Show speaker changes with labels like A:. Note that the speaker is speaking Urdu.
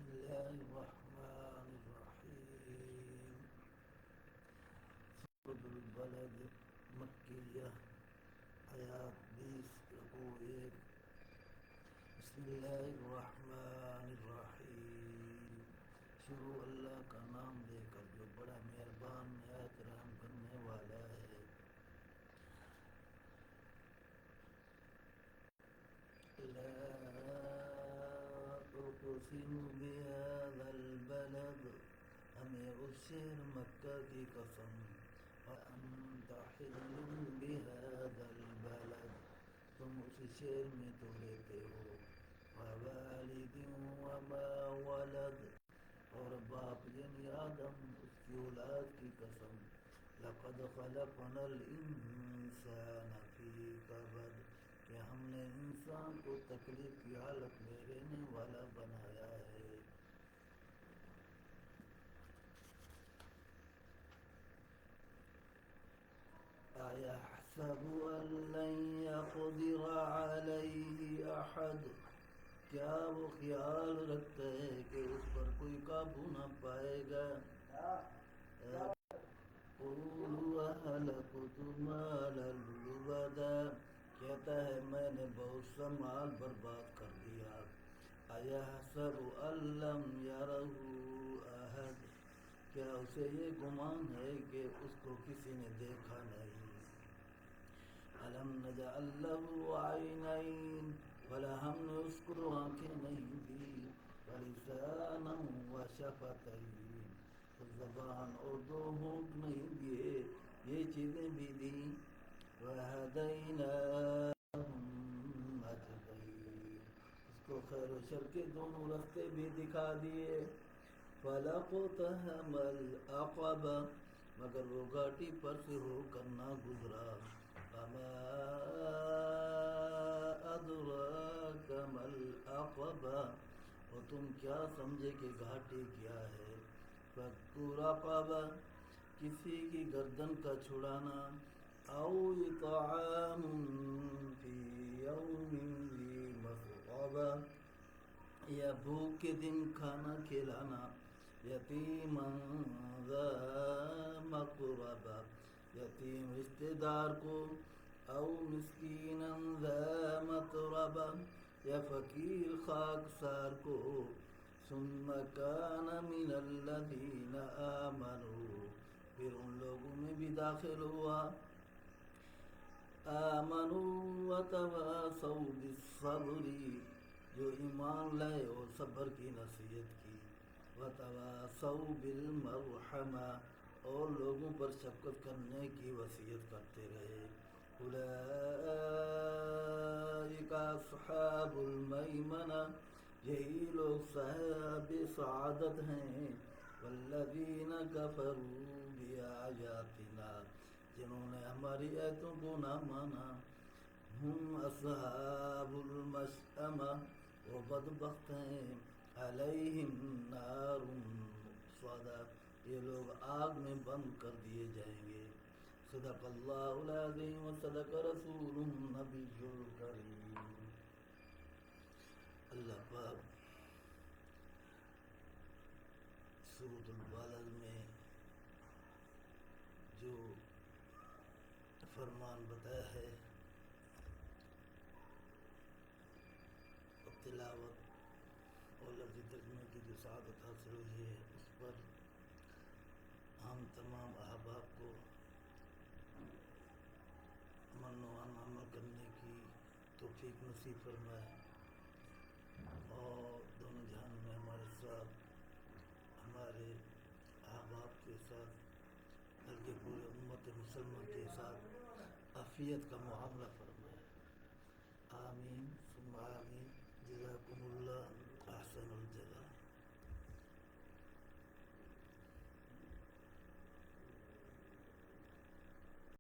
A: الله الرحمن الرحيم. سورة البلد مکیہ آیات 20 رکوع 1. بسم اللہ الرحمن الرحیم. شروع اللہ کا نام لے کر جو بڑا مہربان نہایت رحم کرنے والا ہے. لا اقسم بهذا البلد، ہمیں اس شہر مکہ کی قسم. وانت حل بهذا البلد، تم اس شہر میں تو رہتے ہو. ووالد وما ولد، اور باپ یعنی آدم اس کی اولاد کی قسم. لقد خلقنا الانسان فی کبد، کہ ہم نے انسان کو تکلیف کی حالت میں رہنے والا بنایا ہے. أَيَحْسَبُ أَن لَّن يَقْدِرَ عَلَيْهِ أَحَدٌ، کیا وہ خیال رکھتا ہے کہ اس پر کوئی قابو نہ پائے گا. قُولُوا أَهْلَكْتُ مَالًا لُبَدًا، کہتا ہے میں نے بہت سا مال برباد کر دیا. أَيَحْسَبُ أَن لَّمْ يَرَهُ أَحَدٌ، کیا اسے یہ گمان ہے کہ اس کو کسی نے دیکھا نہیں. أَلَمْ نَجْعَل لَّهُ عَيْنَيْنِ، بھلا ہم نے اس کو آنکھیں نہیں دی. وَلِسَانًا وَشَفَتَيْنِ، زبان اور دو ہونٹ نہیں دیے، یہ چیزیں بھی دیں. وَهَدَيْنَاهُ النَّجْدَيْنِ، اس کو خیر و شر کے دونوں راستے بھی دکھا دیے. فَلَقْتَحَمَ الْعَقَبَةَ، مگر وہ گھاٹی پر سے ہو کر نہ گزرا. وَمَا أَدْرَاكَ مَا الْعَقَبَةُ، اور تم کیا سمجھے کہ گھاٹی کیا ہے. فَكُّ رَقَبَةٍ، کسی کی گردن کا چھڑانا. أَوْ إِطْعَامٌ فِي يَوْمٍ ذِي مَسْغَبَةٍ، یا بھوک کے دن کھانا کھلانا. یتیماً ذا مقربہ، یتیم رشتہ دار کو. او مسکیناً ذا متربہ، یا فقیر خاکسار کو. ثم کان من الذین آمنوا، پھر ان لوگوں میں بھی داخل ہوا. آمنوا وتواصوا بالصبر، جو ایمان لائے اور صبر کی نصیحت کی. وتواصوا بالمرحمہ، اور لوگوں پر شفقت کرنے کی وصیت کرتے رہے. اولئک اصحاب المیمنہ، یہی لوگ صاحب سعادت ہیں. والذین کفروا بآیاتنا، جنہوں نے ہماری آیتوں کو نہ مانا. ہم اصحاب المشأمہ، وہ بدبخت ہیں. علیہم نار مؤصدہ، یہ لوگ آگ میں بند کر دیے جائیں گے. صدق اللہ العظیم و صدق رسولہ النبی الکریم. اللہ پاک سورۃ البلد میں جو فرمان بتایا ہے، تلاوت اور لفظی ترجمے کی جو سعادت حاصل ہوئی ہے، اس پر ہم تمام احباب کو امن و عمل کرنے کی توفیق نصیب فرمائے، اور دونوں جہان میں ہمارے ساتھ، ہمارے احباب کے ساتھ، بلکہ پورے امت مسلمہ کے ساتھ عافیت کا معاملہ فرمائے. آمین